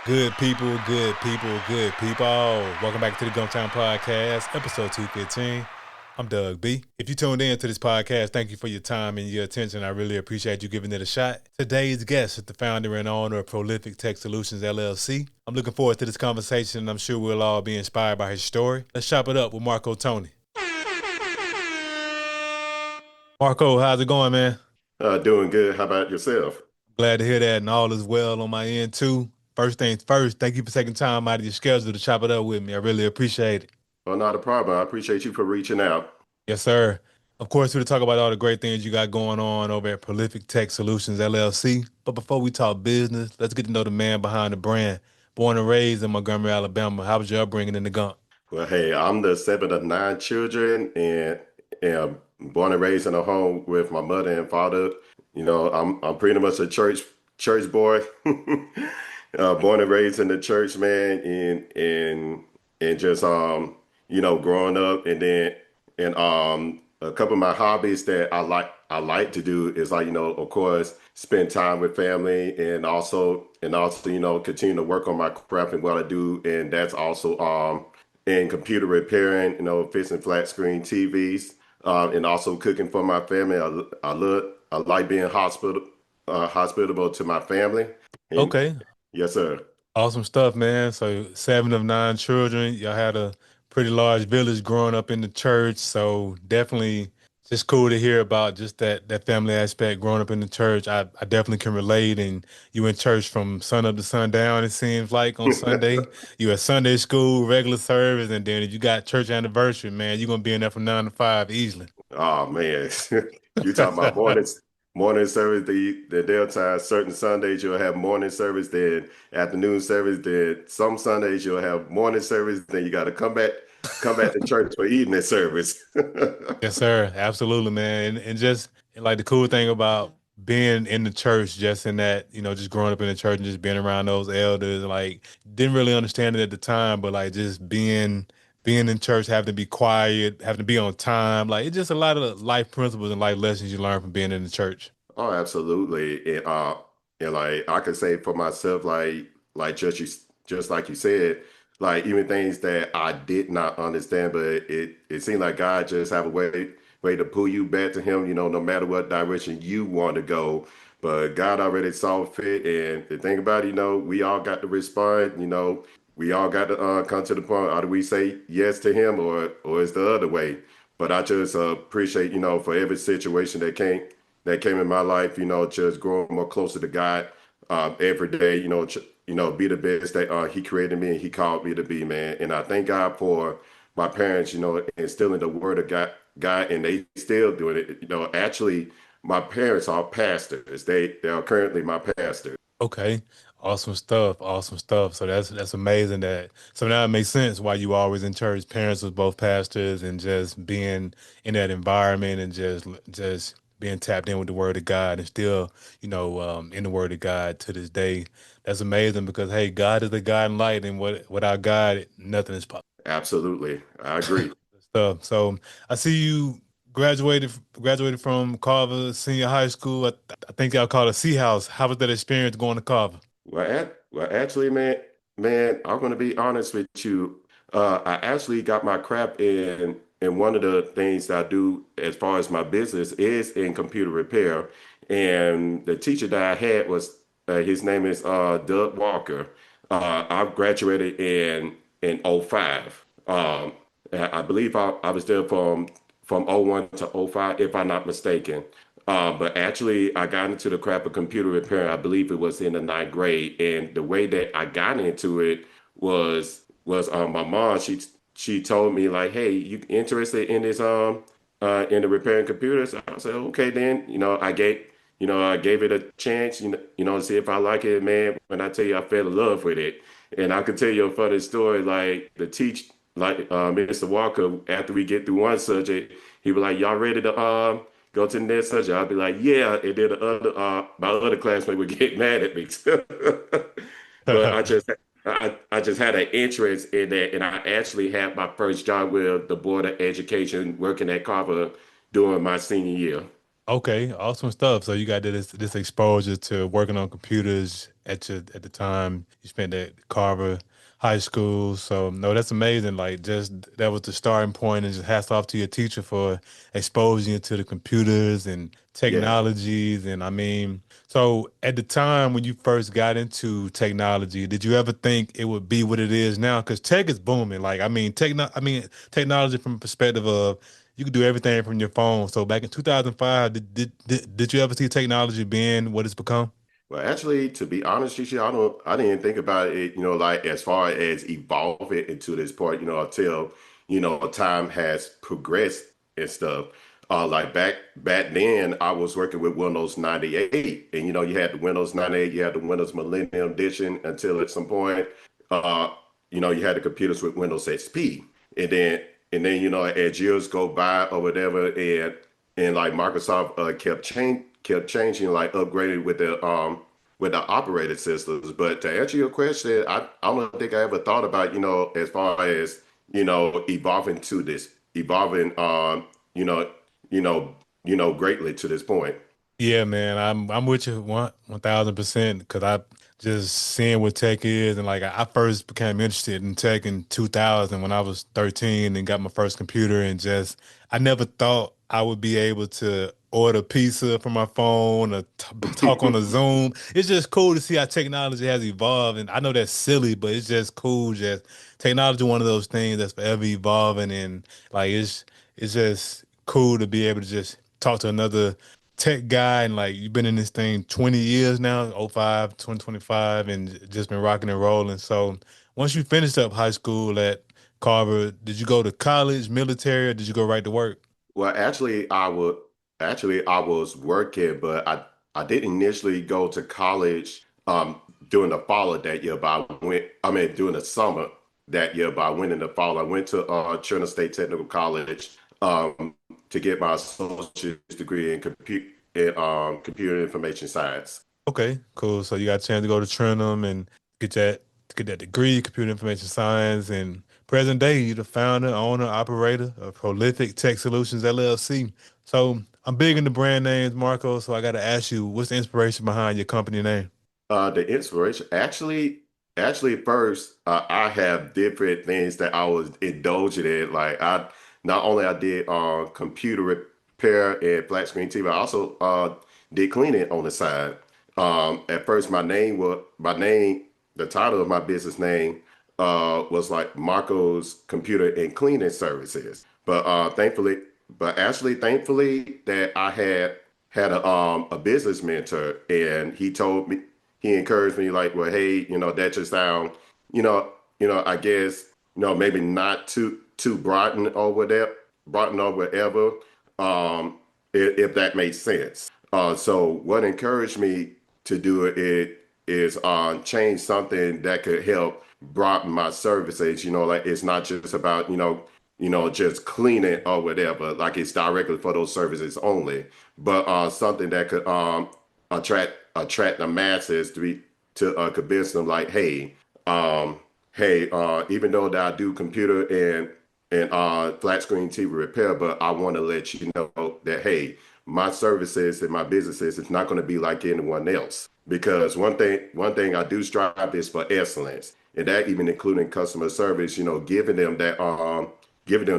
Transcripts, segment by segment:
Good people, good people, good people. Welcome back to the Gum Town Podcast, episode 215. I'm Doug B. If you tuned in to this podcast, thank you for your time and your attention. I really appreciate you giving it a shot. Today's guest is the founder and owner of Prolific Tech Solutions LLC. I'm looking forward to this conversation, and I'm sure we'll all be inspired by his story. Let's chop it up with Marco Toney. Marco, how's it going, man? Doing good. How about yourself? Glad to hear that, and all is well on my end too. First things first, thank you for taking time out of your schedule to chop it up with me. I really appreciate it. Well, not a problem. I appreciate you for reaching out. Yes, sir. Of course, we'll talk about all the great things you got going on over at Prolific Tech Solutions LLC. But before we talk business, let's get to know the man behind the brand. Born and raised in Montgomery, Alabama. How was your upbringing in the Gump? Well, hey, I'm the seventh of nine children and am born and raised in a home with my mother and father. I'm pretty much a church boy. Born and raised in the church, man, and just growing up and a couple of my hobbies that I like to do is of course spend time with family and also continue to work on my craft and what I do, and that's also in computer repairing, fixing flat screen TVs, and also cooking for my family. I like being hospitable to my family. And Okay, yes, sir. awesome stuff, man. So, seven of nine children. Y'all had a pretty large village growing up in the church. So, definitely just cool to hear about just that family aspect growing up in the church. I definitely can relate. And you in church from sun up to sundown, it seems like on Sunday. You at Sunday school, regular service, and then if you got church anniversary, man, you're gonna be in there from 9 to 5 easily. Oh man, you talking about morning service, the daytime. Certain Sundays you'll have morning service, then afternoon service, then some Sundays you'll have morning service, then you got to come back to church for evening service. Yes, sir. Absolutely, man. And just and like the cool thing about being in the church, just in that, just growing up in the church and just being around those elders, like didn't really understand it at the time, but like just being in church, having to be quiet, having to be on time, like it's just a lot of life principles and life lessons you learn from being in the church. Oh, absolutely. And like I could say for myself, just like you said, like even things that I did not understand, but it seemed like God just have a way to pull you back to Him, no matter what direction you want to go. But God already saw fit, and the thing about it, we all got to respond. We all got to come to the point. Either we say yes to Him, or it's the other way. But I just appreciate, for every situation that came in my life, just growing more closer to God every day, be the best that He created me and He called me to be, man. And I thank God for my parents, instilling the word of God, and they still doing it. Actually, my parents are pastors. They are currently my pastors. Okay. Awesome stuff. Awesome stuff. So that's amazing that so now it makes sense why you always in church. Parents was both pastors and just being in that environment and just being tapped in with the word of God and still, in the word of God to this day. That's amazing because hey, God is the God and light and without God, nothing is possible. Absolutely. I agree. Stuff. So I see you graduated from Carver Senior High School. I think y'all called it C House. How was that experience going to Carver? Actually, man, I'm gonna be honest with you. I actually got my crap in one of the things that I do as far as my business is in computer repair. And the teacher that I had was his name is Doug Walker. I graduated in '05. I believe I was there from '01 to '05, if I'm not mistaken. But actually, I got into the craft of computer repair. I believe it was in the ninth grade, and the way that I got into it was my mom. She told me like, "Hey, you interested in this in the repairing computers?" I said, "Okay, then." I gave it a chance. To see if I like it, man. When I tell you, I fell in love with it, and I could tell you a funny story. Like the teach, like Mr. Walker, after we get through one subject, he was like, "Y'all ready to go to the next subject?" I'd be like, "Yeah," and then my other classmate would get mad at me. But I just had an interest in that, and I actually had my first job with the Board of Education working at Carver during my senior year. Okay, awesome stuff. So you got this exposure to working on computers at the time you spent at Carver High School. So no, that's amazing. Like just that was the starting point, and just hats off to your teacher for exposing you to the computers and Yeah. technologies. And I mean, so at the time when you first got into technology, did you ever think it would be what it is now? Because tech is booming. Like I mean technology from a perspective of you can do everything from your phone. So back in 2005, did you ever see technology being what it's become? Well, actually, to be honest with you, I didn't think about it, like as far as evolving into this point, until, time has progressed and stuff. Like back then, I was working with Windows 98, and you had the Windows 98, you had the Windows Millennium Edition until at some point, uh, you had the computers with Windows XP, and then as years go by or whatever, and like Microsoft kept changing, like upgraded with the operating systems. But to answer your question, I don't think I ever thought about, as far as, evolving to this, evolving you know, you know, greatly to this point. Yeah, man, I'm with you 1000% because I just seeing what tech is and like I first became interested in tech in 2000 when I was 13 and got my first computer and just I never thought I would be able to order pizza from my phone or t talk on a Zoom. It's just cool to see how technology has evolved and I know that's silly, but it's just cool. Just technology, one of those things that's forever evolving and like it's just cool to be able to just talk to another tech guy and like you've been in this thing 20 years now, oh 05, 2025, and just been rocking and rolling. So once you finished up high school at Carver, did you go to college, military, or did you go right to work? Well, actually I was working, but I didn't initially go to college during the fall of that year, but I mean during the summer that year, but I went in the fall. I went to Trinidad State Technical College to get my associate's degree in computer information science. Okay, cool. So you got a chance to go to Trinum and get that get that degree, computer information science, and present day, you're the founder, owner, operator of Prolific Tech Solutions LLC. So I'm big into brand names, Marco. So I got to ask you, what's the inspiration behind your company name? The inspiration, actually, first, I have different things that I was indulging in. Like not only I did computer repair and flat screen TV, I also did cleaning on the side. At first, my name, the title of my business name was like Marco's Computer and Cleaning Services. But actually, thankfully, that I had a business mentor, and he encouraged me like, well, hey, that just sound, you know, I guess, maybe not too broaden or whatever, if that makes sense. So what encouraged me to do it is change something that could help broaden my services. Like it's not just about just cleaning or whatever. Like it's directly for those services only, but something that could attract the masses to convince them like, um, even though that I do computer and flat screen TV repair, but I want to let you know that my services and my businesses is not going to be like anyone else. Because one thing I do strive is for excellence, and that even including customer service. Giving them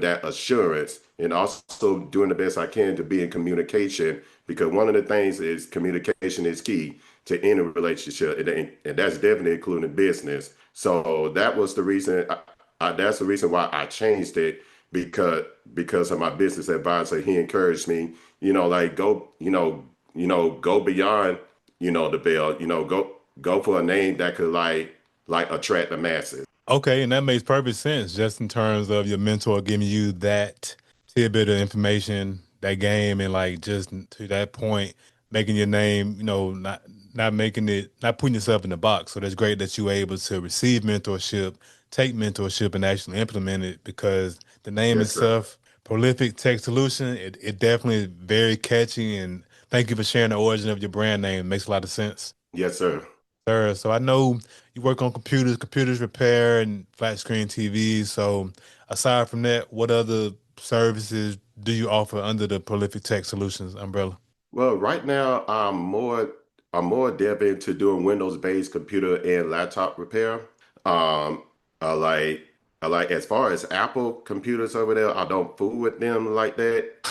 that assurance, and also doing the best I can to be in communication. Because one of the things is communication is key to any relationship, and that's definitely including business. So that was the reason. That's the reason why I changed it because of my business advisor. He encouraged me, like go beyond, the veil, go for a name that could like attract the masses. Okay, and that makes perfect sense just in terms of your mentor giving you that tidbit of information, that game, and like just to that point, making your name, not making it, not putting yourself in the box. So that's great that you were able to receive mentorship, take mentorship, and actually implement it because the name Yes, sir. itself, Prolific Tech Solution, it definitely is very catchy. And thank you for sharing the origin of your brand name. It makes a lot of sense. Yes, sir. Sir, so I know you work on computers repair and flat screen TVs. So aside from that, what other services do you offer under the Prolific Tech Solutions umbrella? Well, right now I'm more dev into doing Windows-based computer and laptop repair. Um, I like I like as far as Apple computers over there, I don't fool with them like that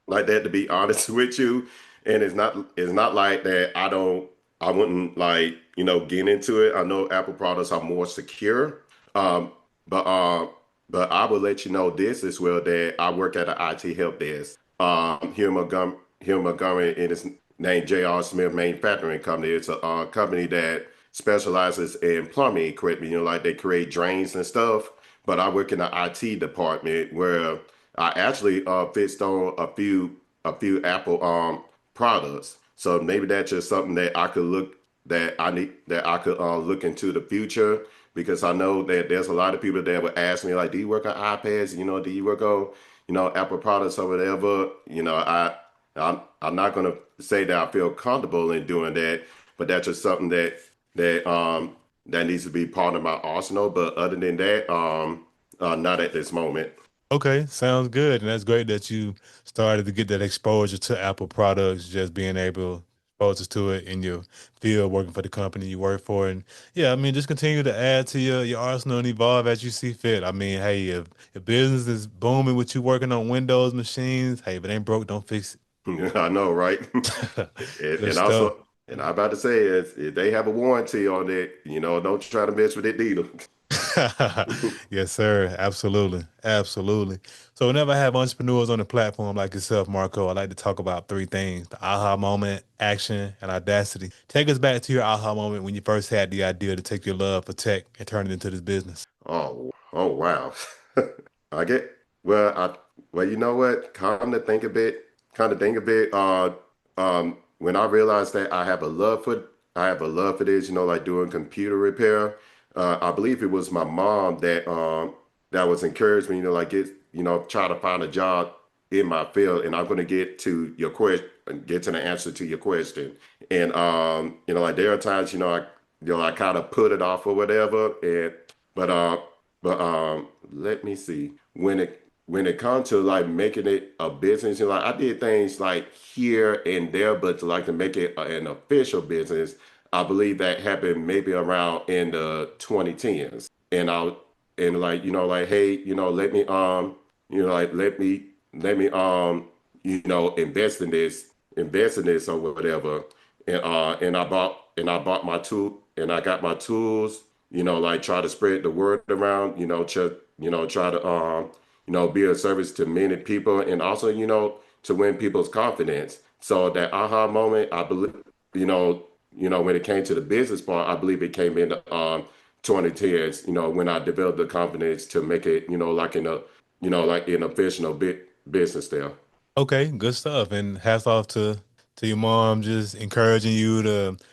to be honest with you. And it's not like that I wouldn't like, get into it. I know Apple products are more secure. Um, but I will let you know this as well that I work at an IT help desk. Here in Montgomery, and it's named J.R. Smith Manufacturing Company. It's a company that specializes in plumbing equipment. Like they create drains and stuff. But I work in the IT department where I actually fixed on a few Apple products. So maybe that's just something that I could look into the future because I know that there's a lot of people that would ask me like, do you work on iPads? Do you work on Apple products or whatever? I'm not gonna say that I feel comfortable in doing that, but that's just something that needs to be part of my arsenal. But other than that, not at this moment. Okay, sounds good. And that's great that you started to get that exposure to Apple products, just being able exposed to it in your field, working for the company you work for. And yeah, I mean, just continue to add to your arsenal and evolve as you see fit. I mean, hey, if business is booming with you working on Windows machines, hey, if it ain't broke, don't fix I know, right? it. And, Good and stuff. also, and I'm about to say is if they have a warranty on it, don't try to mess with it either. Yes, sir. Absolutely. Absolutely. So whenever I have entrepreneurs on the platform like yourself, Marco, I like to talk about three things: the aha moment, action, and audacity. Take us back to your aha moment when you first had the idea to take your love for tech and turn it into this business. Oh wow. I get well. You know what? Kind of think a bit. When I realized that I have a love for this. Like doing computer repair. I believe it was my mom that was encouraged me. Like try to find a job in my field. And I'm going to get to the answer to your question. And like there are times I kind of put it off or whatever. But let me see. When it comes to like making it a business, like I did things like here and there, but to make it an official business, I believe that happened maybe around in the 2010s. And I and like like hey, let me invest in this or whatever. And I bought my tool and I got my tools, like try to spread the word around, try to be a service to many people and also, to win people's confidence. So that aha moment, I believe, when it came to the business part, I believe it came in the 2010s, when I developed the confidence to make it, like an official business there. Okay, good stuff. And hats off to your mom just encouraging you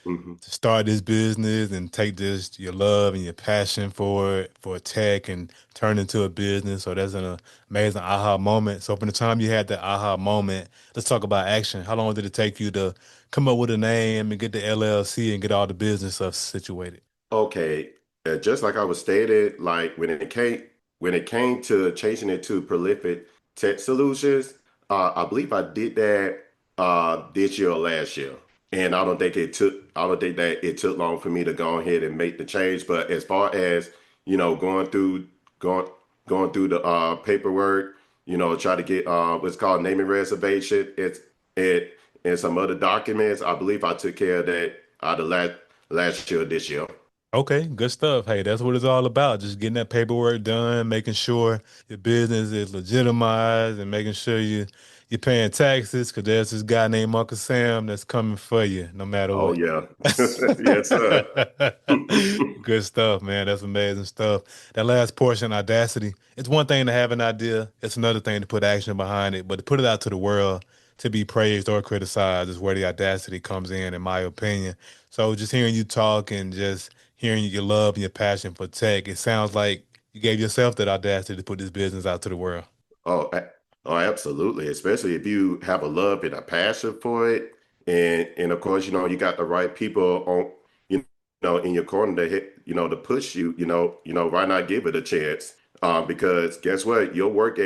Mhm. to start this business and take this your love and your passion for it for tech and turn it into a business. So that's an amazing aha moment. So from the time you had that aha moment, let's talk about action. How long did it take you to come up with a name and get the LLC and get all the business stuff situated? Okay, just like I was stated, like when it came to changing it to prolific tech solutions, I believe I did that this year or last year, and I don't think that it took long for me to go ahead and make the change. But as far as going going through the paperwork, try to get what's called naming reservation, it and some other documents, I believe I took care of that the last year, this year. Okay, good stuff. Hey, that's what it's all about. Just getting that paperwork done, making sure your business is legitimized and making sure you're paying taxes because there's this guy named Uncle Sam that's coming for you no matter Oh what. yeah. Yes, sir. Good stuff, man. That's amazing stuff. That last portion, audacity. It's one thing to have an idea. It's another thing to put action behind it. But to put it out to the world to be praised or criticized is where the audacity comes in my opinion. So just hearing you talk and just hearing your love and your passion for tech, it sounds like you gave yourself that audacity to put this business out to the world. Oh, oh, absolutely. Especially if you have a love and a passion for it, and of course, you got the right people in your corner to to push you. Why not give it a chance? Because guess what, your work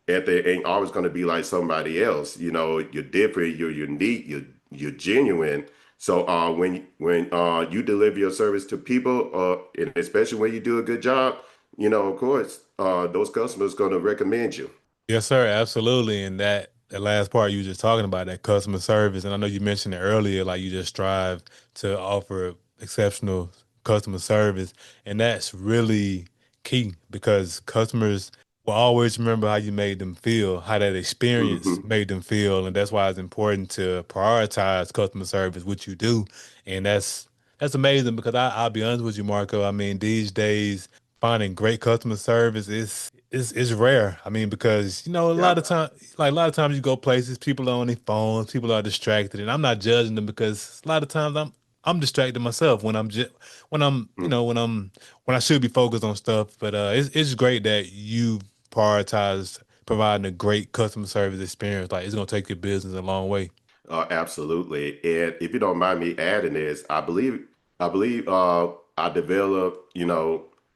ethic ain't always going to be like somebody else. You know, you're different, you're unique, you're genuine. So when you deliver your service to people, and especially when you do a good job, you know, of course, those customers going to recommend you. Yes, sir, absolutely. And that last part you were just talking about, that customer service, and I know you mentioned it earlier, like you just strive to offer exceptional customer service, and that's really key because customers will always remember how you made them feel, how that experience Hmm. made them feel, and that's why it's important to prioritize customer service, which you do, and that's amazing because I'll be honest with you, Marco. I mean, these days finding great customer service is rare. I mean, because a lot Yeah. of time, like a lot of times you go places, people are on their phones, people are distracted, and I'm not judging them because a lot of times I'm distracted myself when I'm just when I'm you Mm. know when I should be focused on stuff. But it's great that you prioritize providing a great customer service experience. Like it's gonna take your business a long way. Absolutely. And if you don't mind me adding this, I believe I developed,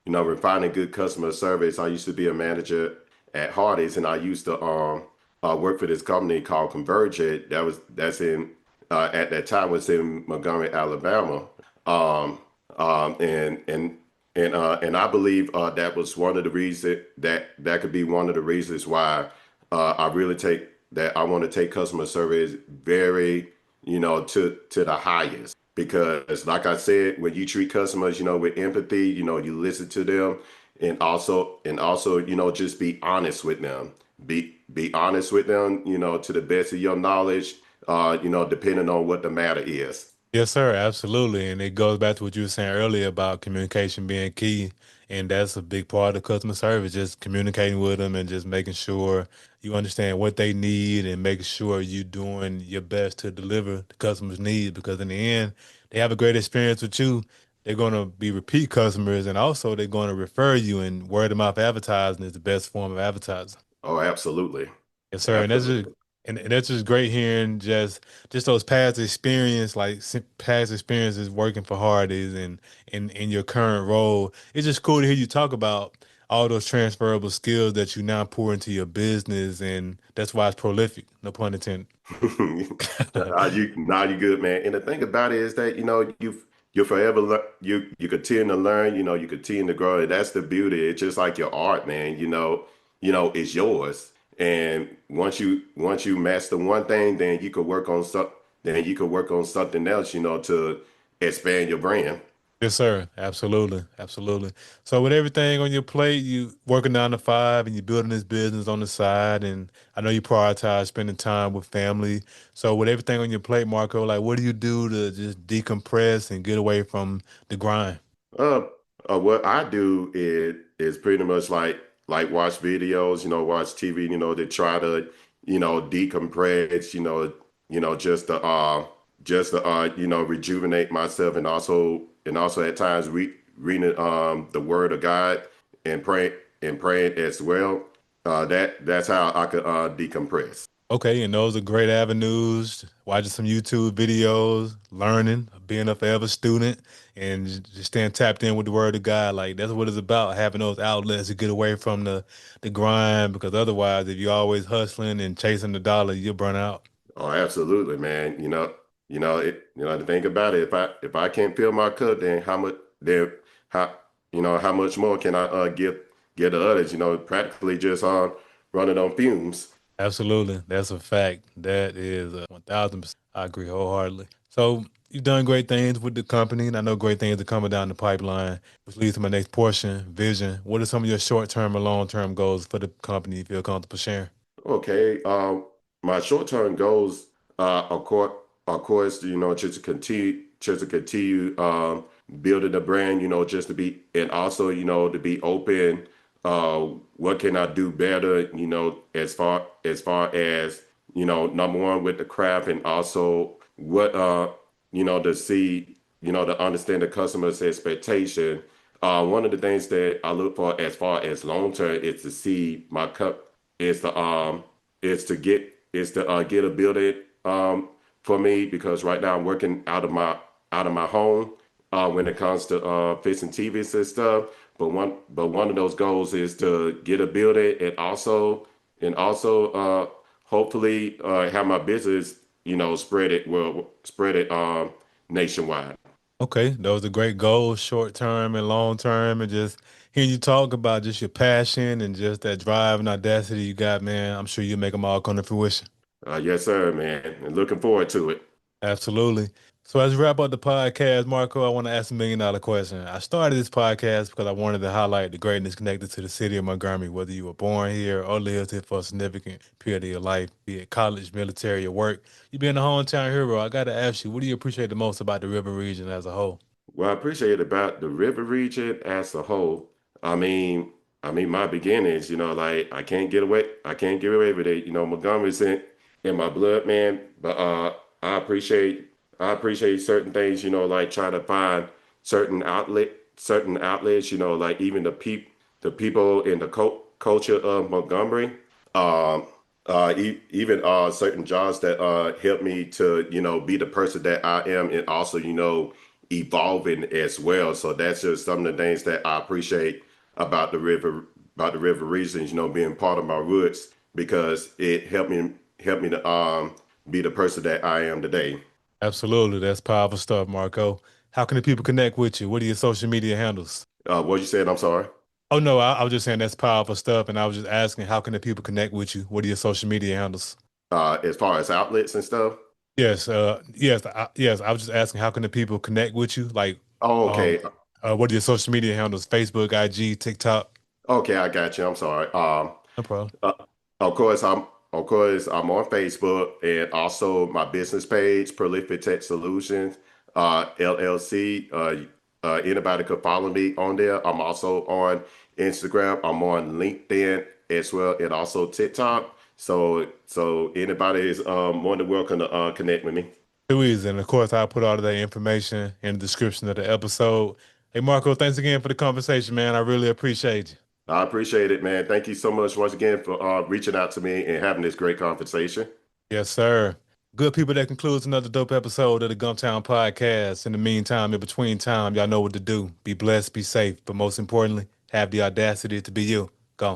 refining good customer service. I used to be a manager at Hardee's, and I used to work for this company called Convergent. That's in at that time was in Montgomery, Alabama. Um, and I believe that was one of the reasons that could be one of the reasons why I really take that I want to take customer service very, to the highest. Because like I said, when you treat customers, with empathy, you listen to them and also, just be honest with them. Be honest with them, to the best of your knowledge, depending on what the matter is. Yes, sir, absolutely. And it goes back to what you were saying earlier about communication being key. And that's a big part of customer service, just communicating with them and just making sure you understand what they need and making sure you're doing your best to deliver the customer's needs. Because in the end, they have a great experience with you. They're going to be repeat customers and also they're going to refer you, and word of mouth advertising is the best form of advertising. Oh, absolutely. Yes, sir. And that's just Absolutely. and that's just great hearing just those past experience, like past experiences working for Hardee's and in your current role. It's just cool to hear you talk about all those transferable skills that you now pour into your business, and that's why it's prolific. No pun intended. Now you good, man. And the thing about it is that you forever you continue to learn. You continue to grow. And that's the beauty. It's just like your art, man. It's yours. And once you master one thing, then you could work on something else. To expand your brand. Yes, sir. Absolutely. Absolutely. So with everything on your plate, you working 9 to 5 and you're building this business on the side. And I know you prioritize spending time with family. So with everything on your plate, Marco, like what do you do to just decompress and get away from the grind? Uh, what I do is pretty much like watch videos, watch TV, to try to, decompress, rejuvenate myself, and also at times reading the Word of God and praying as well. That's how I could decompress. Okay, and those are great avenues. Watching some YouTube videos, learning, being a forever student, and just staying tapped in with the word of God. Like that's what it's about, having those outlets to get away from the grind. Because otherwise, if you're always hustling and chasing the dollar, you'll burn out. Oh, absolutely, man. The thing about it, if I can't fill my cup, then how how much more can I give to others? Practically just running on fumes. Absolutely, that's a fact. That is 1,000%. I agree wholeheartedly. So you've done great things with the company, and I know great things are coming down the pipeline, which leads to my next portion, vision. What are some of your short-term or long-term goals for the company you feel comfortable sharing? Okay. My short-term goals, of course, just to continue building the brand, just to be, and also, to be open. What can I do better? As far as number one with the craft, and also what to see, to understand the customer's expectation. One of the things that I look for as far as long term is to see my cup is to get a building for me, because right now I'm working out of my home when it comes to fixing TVs and stuff. But one of those goals is to get a building, and also and also hopefully have my business, spread it nationwide. Okay, those are great goals, short term and long term, and just hearing you talk about just your passion and just that drive and audacity you got, man. I'm sure you'll make them all come to fruition. Yes, sir, man. And looking forward to it. Absolutely. So as we wrap up the podcast, Marco, I want to ask $1 million question. I started this podcast because I wanted to highlight the greatness connected to the city of Montgomery, whether you were born here or lived here for a significant period of your life, be it college, military, or work. You being a hometown hero, I got to ask you, what do you appreciate the most about the river region as a whole? Well, I appreciate about the river region as a whole. I mean, my beginnings, like I can't get away with it. Montgomery's in my blood, man. But I appreciate, I appreciate certain things, like trying to find certain outlets, like even the people in the culture of Montgomery. Um, even certain jobs that help me to, be the person that I am, and also, evolving as well. So that's just some of the things that I appreciate about about the river regions, being part of my roots because it helped me to be the person that I am today. Absolutely. That's powerful stuff, Marco. How can the people connect with you? What are your social media handles? What you said, I'm sorry. Oh, no, I was just saying that's powerful stuff. And I was just asking, how can the people connect with you? What are your social media handles? As far as outlets and stuff. Yes. I was just asking, how can the people connect with you? Like, Oh, um, okay. what are your social media handles? Facebook, IG, TikTok? Okay, I got you. I'm sorry. No problem. Uh, of course I'm on Facebook and also my business page, Prolific Tech Solutions, LLC. Anybody could follow me on there. I'm also on Instagram. I'm on LinkedIn as well, and also TikTok. So anybody is more than welcome to connect with me. Too easy. And of course, I'll put all of that information in the description of the episode. Hey, Marco, thanks again for the conversation, man. I really appreciate you. I appreciate it, man. Thank you so much once again for reaching out to me and having this great conversation. Yes, sir. Good people, that concludes another dope episode of the Gumptown Podcast. In the meantime, in between time, y'all know what to do. Be blessed, be safe, but most importantly, have the audacity to be you.